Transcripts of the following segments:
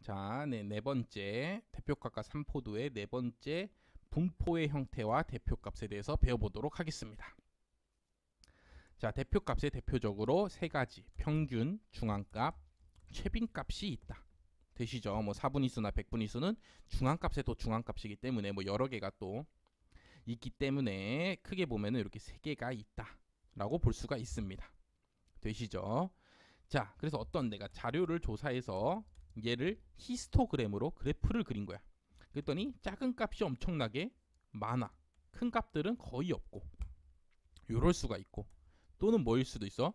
자, 네 번째 대표값과 삼포도의 네 번째 분포의 형태와 대표값에 대해서 배워보도록 하겠습니다. 자, 대표값에 대표적으로 세 가지 평균, 중앙값, 최빈값이 있다. 되시죠? 뭐 4분위수나 100분위수는 중앙값에도 중앙값이기 때문에 뭐 여러 개가 또 있기 때문에 크게 보면은 이렇게 세 개가 있다라고 볼 수가 있습니다. 되시죠? 자, 그래서 어떤 내가 자료를 조사해서 얘를 히스토그램으로 그래프를 그린 거야. 그랬더니 작은 값이 엄청나게 많아. 큰 값들은 거의 없고. 이럴 수가 있고. 또는 뭐일 수도 있어.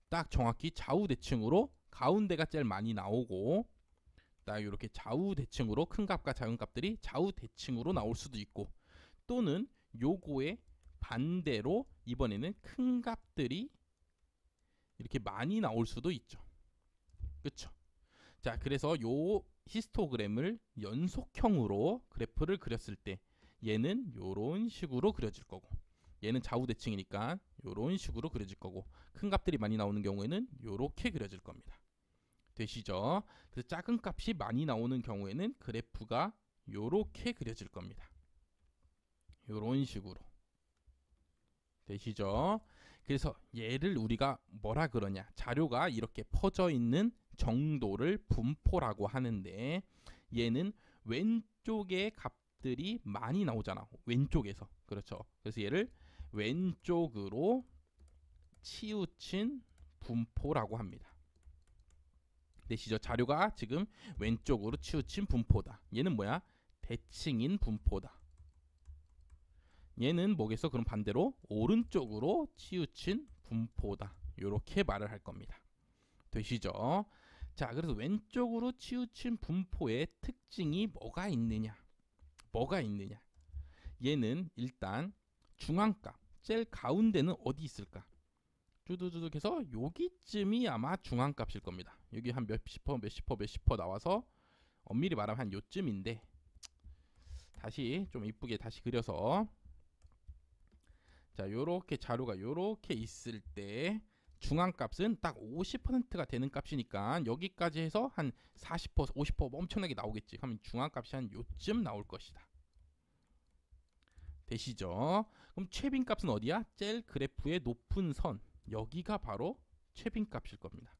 딱 정확히 좌우 대칭으로 가운데가 제일 많이 나오고 딱 이렇게 좌우 대칭으로 큰 값과 작은 값들이 좌우 대칭으로 나올 수도 있고. 또는 요거의 반대로 이번에는 큰 값들이 이렇게 많이 나올 수도 있죠. 그쵸? 자, 그래서 요 히스토그램을 연속형으로 그래프를 그렸을 때 얘는 요런 식으로 그려질 거고 얘는 좌우대칭이니까 요런 식으로 그려질 거고 큰 값들이 많이 나오는 경우에는 요렇게 그려질 겁니다. 되시죠? 그래서 작은 값이 많이 나오는 경우에는 그래프가 요렇게 그려질 겁니다. 요런 식으로. 되시죠? 그래서 얘를 우리가 뭐라 그러냐? 자료가 이렇게 퍼져 있는 정도를 분포라고 하는데 얘는 왼쪽의 값들이 많이 나오잖아. 왼쪽에서. 그렇죠. 그래서 얘를 왼쪽으로 치우친 분포라고 합니다. 되시죠? 자료가 지금 왼쪽으로 치우친 분포다. 얘는 뭐야? 대칭인 분포다. 얘는 뭐겠어? 그럼 반대로 오른쪽으로 치우친 분포다. 이렇게 말을 할 겁니다. 되시죠? 자, 그래서 왼쪽으로 치우친 분포의 특징이 뭐가 있느냐? 뭐가 있느냐? 얘는 일단 중앙값, 제일 가운데는 어디 있을까? 쭈두두둑 해서 여기쯤이 아마 중앙값일 겁니다. 여기 한 몇십 퍼 나와서 엄밀히 말하면 한 요쯤인데 다시 좀 이쁘게 다시 그려서 자, 요렇게 자료가 요렇게 있을 때 중앙값은 딱 50%가 되는 값이니까 여기까지 해서 한 40%, 50% 엄청나게 나오겠지. 그러면 중앙값이 한 요쯤 나올 것이다. 되시죠? 그럼 최빈값은 어디야? 제일 그래프의 높은 선. 여기가 바로 최빈값일 겁니다.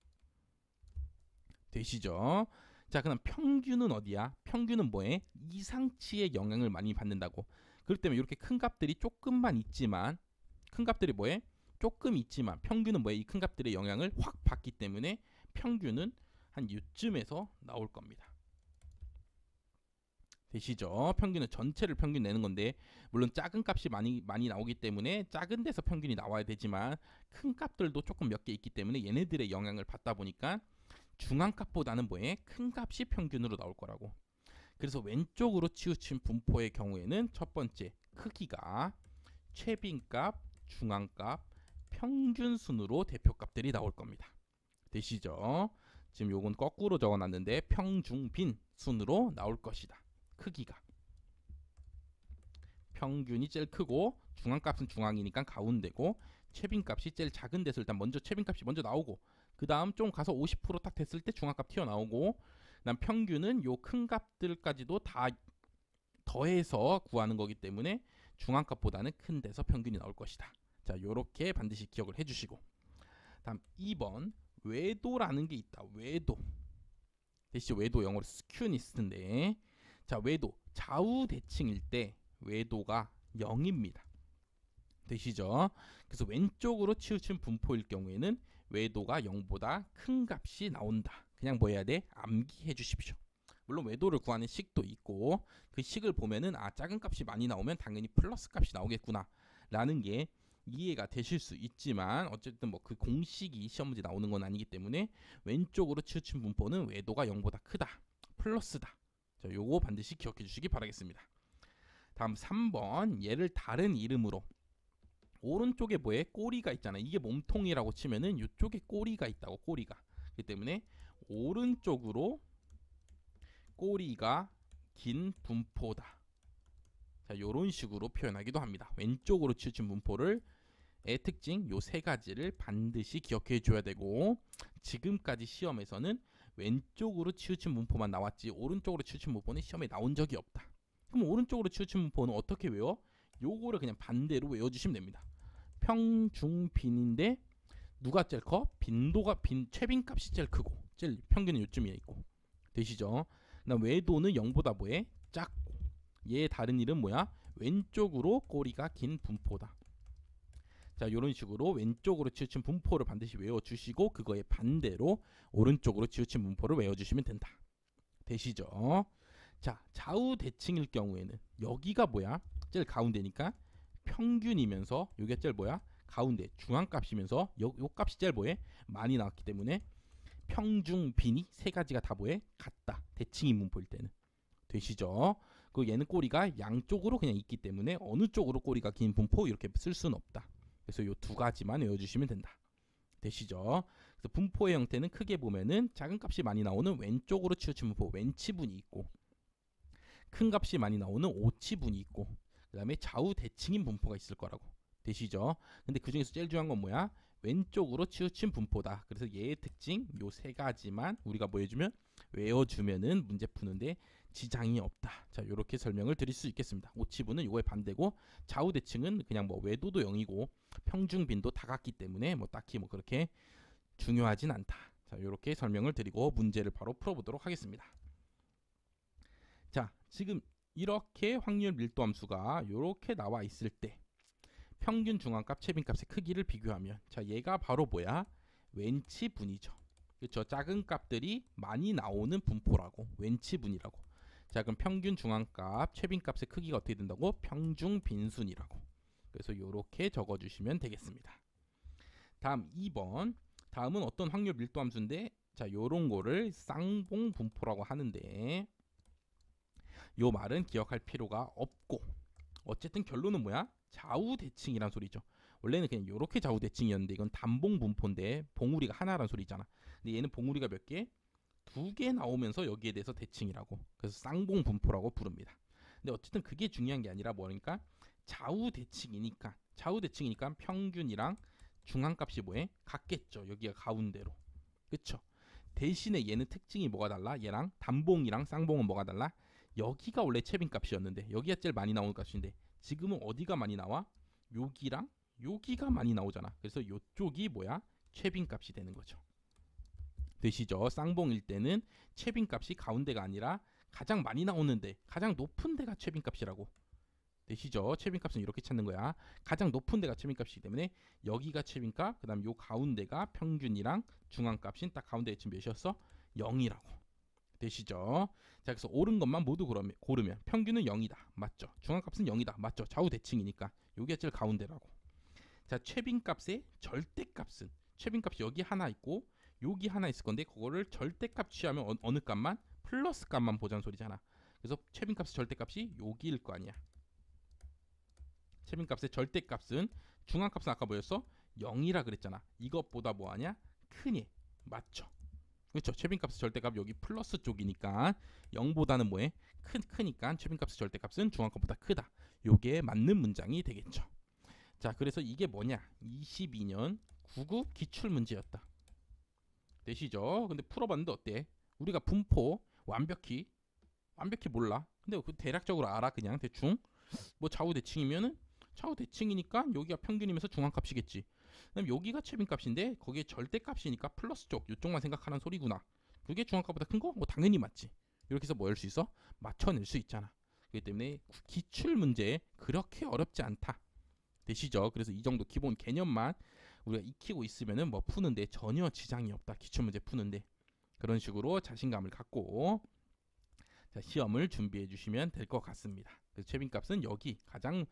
되시죠? 자, 그럼 평균은 어디야? 평균은 뭐해? 이상치의 영향을 많이 받는다고. 그렇기 때문에 이렇게 큰 값들이 조금만 있지만 큰 값들이 뭐해? 조금 있지만 평균은 뭐해? 이 큰 값들의 영향을 확 받기 때문에 평균은 한 이쯤에서 나올 겁니다. 되시죠? 평균은 전체를 평균 내는 건데 물론 작은 값이 많이 나오기 때문에 작은 데서 평균이 나와야 되지만 큰 값들도 조금 몇 개 있기 때문에 얘네들의 영향을 받다 보니까 중앙값보다는 뭐해? 큰 값이 평균으로 나올 거라고. 그래서 왼쪽으로 치우친 분포의 경우에는 첫 번째 크기가 최빈값, 중앙값, 평균순으로 대표값들이 나올 겁니다. 되시죠? 지금 요건 거꾸로 적어놨는데 평중빈 순으로 나올 것이다. 크기가 평균이 제일 크고 중앙값은 중앙이니까 가운데고 최빈값이 제일 작은 데서 일단 먼저 최빈값이 먼저 나오고 그 다음 좀 가서 50%딱 됐을 때 중앙값 튀어나오고 그다음 평균은 요 큰 값들까지도 다 더해서 구하는 거기 때문에 중앙값보다는 큰 데서 평균이 나올 것이다. 자, 요렇게 반드시 기억을 해주시고 다음 2번 외도라는 게 있다. 외도. 대신 외도 영어로 스큐니스인데 자, 외도 좌우 대칭일 때 외도가 0입니다. 되시죠? 그래서 왼쪽으로 치우친 분포일 경우에는 외도가 0보다 큰 값이 나온다. 그냥 뭐 해야 돼? 암기해 주십시오. 물론 외도를 구하는 식도 있고 그 식을 보면은 아, 작은 값이 많이 나오면 당연히 플러스 값이 나오겠구나 라는 게 이해가 되실 수 있지만 어쨌든 뭐 그 공식이 시험 문제 나오는 건 아니기 때문에 왼쪽으로 치우친 분포는 외도가 0보다 크다. 플러스다. 자, 요거 반드시 기억해 주시기 바라겠습니다. 다음 3번 얘를 다른 이름으로 오른쪽에 뭐에 꼬리가 있잖아요. 이게 몸통이라고 치면은 이쪽에 꼬리가 있다고. 꼬리가. 그렇기 때문에 오른쪽으로 꼬리가 긴 분포다. 자, 요런 식으로 표현하기도 합니다. 왼쪽으로 치우친 분포를 의 특징 요 세 가지를 반드시 기억해 줘야 되고 지금까지 시험에서는 왼쪽으로 치우친 분포만 나왔지 오른쪽으로 치우친 분포는 시험에 나온 적이 없다. 그럼 오른쪽으로 치우친 분포는 어떻게 외워? 요거를 그냥 반대로 외워주시면 됩니다. 평중빈인데 누가 제일 커? 최빈값이 제일 크고 제일 평균은 요쯤에 있고 되시죠? 그다음 외도는 0보다 뭐해? 작고 얘의 다른 이름 뭐야? 왼쪽으로 꼬리가 긴 분포다. 자, 이런 식으로 왼쪽으로 치우친 분포를 반드시 외워주시고 그거에 반대로 오른쪽으로 치우친 분포를 외워주시면 된다. 되시죠? 자, 좌우 대칭일 경우에는 여기가 뭐야? 제일 가운데니까 평균이면서 여기가 제일 뭐야? 가운데 중앙값이면서 요 값이 제일 뭐해? 많이 나왔기 때문에 평중, 빈이 세 가지가 다 뭐해? 같다. 대칭인 분포일 때는. 되시죠? 그 얘는 꼬리가 양쪽으로 그냥 있기 때문에 어느 쪽으로 꼬리가 긴 분포 이렇게 쓸 수는 없다. 그래서 요 두 가지만 외워주시면 된다. 되시죠? 그래서 분포의 형태는 크게 보면은 작은 값이 많이 나오는 왼쪽으로 치우친 분포 왼치분이 있고 큰 값이 많이 나오는 오치분이 있고 그 다음에 좌우 대칭인 분포가 있을 거라고. 되시죠? 근데 그 중에서 제일 중요한 건 뭐야? 왼쪽으로 치우친 분포다. 그래서 얘의 특징 요 세 가지만 우리가 뭐 해주면 외워주면은 문제 푸는데 지장이 없다. 자, 이렇게 설명을 드릴 수 있겠습니다. 오치분은 요거에 반대고 좌우 대칭은 그냥 뭐 외도도 0이고 평중빈도 다 같기 때문에 뭐 딱히 뭐 그렇게 중요하진 않다. 자, 이렇게 설명을 드리고 문제를 바로 풀어보도록 하겠습니다. 자, 지금 이렇게 확률 밀도 함수가 이렇게 나와 있을 때 평균 중앙값 최빈값의 크기를 비교하면 자, 얘가 바로 뭐야? 왼치분이죠. 그렇죠? 작은 값들이 많이 나오는 분포라고 왼치분이라고. 자, 그럼 평균 중앙값 최빈값의 크기가 어떻게 된다고? 평중빈순이라고. 그래서 이렇게 적어주시면 되겠습니다. 다음 2번. 다음은 어떤 확률 밀도 함수인데 자, 요런 거를 쌍봉 분포라고 하는데 요 말은 기억할 필요가 없고 어쨌든 결론은 뭐야? 좌우 대칭이란 소리죠. 원래는 그냥 요렇게 좌우 대칭이었는데 이건 단봉 분포인데 봉우리가 하나란 소리잖아. 근데 얘는 봉우리가 몇 개? 2개 나오면서 여기에 대해서 대칭이라고. 그래서 쌍봉 분포라고 부릅니다. 근데 어쨌든 그게 중요한 게 아니라 뭐니까 좌우 대칭이니까 평균이랑 중앙값이 뭐해? 같겠죠. 여기가 가운데로. 그쵸? 대신에 얘는 특징이 뭐가 달라? 얘랑 단봉이랑 쌍봉은 뭐가 달라? 여기가 원래 최빈값이었는데 여기가 제일 많이 나오는 값인데 지금은 어디가 많이 나와? 여기랑 여기가 많이 나오잖아. 그래서 이쪽이 뭐야? 최빈값이 되는 거죠. 되시죠? 쌍봉일 때는 최빈값이 가운데가 아니라 가장 많이 나오는데 가장 높은 데가 최빈값이라고. 되시죠? 최빈값은 이렇게 찾는 거야. 가장 높은 데가 최빈값이기 때문에 여기가 최빈값, 그 다음 요 가운데가 평균이랑 중앙값인 딱 가운데에 지금 몇이었어? 0이라고. 되시죠? 자, 그래서 옳은 것만 모두 고르면 평균은 0이다. 맞죠? 중앙값은 0이다. 맞죠? 좌우 대칭이니까 여기가 제일 가운데라고. 자, 최빈값의 절대값은 최빈값이 여기 하나 있고 여기 하나 있을 건데 그거를 절대값 취하면 어느 값만? 플러스 값만 보자는 소리잖아. 그래서 최빈값의 절대값이 여기일 거 아니야. 최빈값의 절대값은 중앙값은 아까 뭐였어? 0이라 그랬잖아. 이것보다 뭐하냐? 크니. 맞죠? 그렇죠. 최빈값의 절대값 여기 플러스 쪽이니까 0보다는 뭐해? 크니까 최빈값의 절대값은 중앙값보다 크다. 요게 맞는 문장이 되겠죠. 자, 그래서 이게 뭐냐? 22년 9급 기출문제였다. 되시죠? 근데 풀어봤는데 어때? 우리가 분포 완벽히 몰라. 근데 그 대략적으로 알아. 그냥 대충 뭐 좌우 대칭이면은 좌우 대칭이니까 여기가 평균이면서 중앙값이겠지. 그다음 여기가 최빈값인데 거기에 절대값이니까 플러스 쪽 이쪽만 생각하는 소리구나. 그게 중앙값보다 큰 거? 뭐 당연히 맞지. 이렇게 해서 뭐 할 수 있어? 맞춰낼 수 있잖아. 그렇기 때문에 기출 문제 그렇게 어렵지 않다. 되시죠? 그래서 이 정도 기본 개념만 우리가 익히고 있으면은 뭐 푸는데 전혀 지장이 없다. 기출 문제 푸는데 그런 식으로 자신감을 갖고 자, 시험을 준비해 주시면 될 것 같습니다. 그래서 최빈값은 여기 가장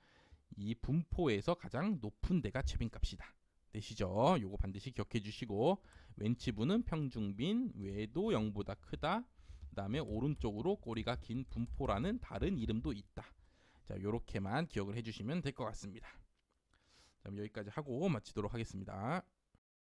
이 분포에서 가장 높은 데가 최빈값이다. 되시죠? 요거 반드시 기억해 주시고 왼치분은 평중빈, 외도 0보다 크다. 그 다음에 오른쪽으로 꼬리가 긴 분포라는 다른 이름도 있다. 자, 요렇게만 기억을 해주시면 될 것 같습니다. 자, 여기까지 하고 마치도록 하겠습니다.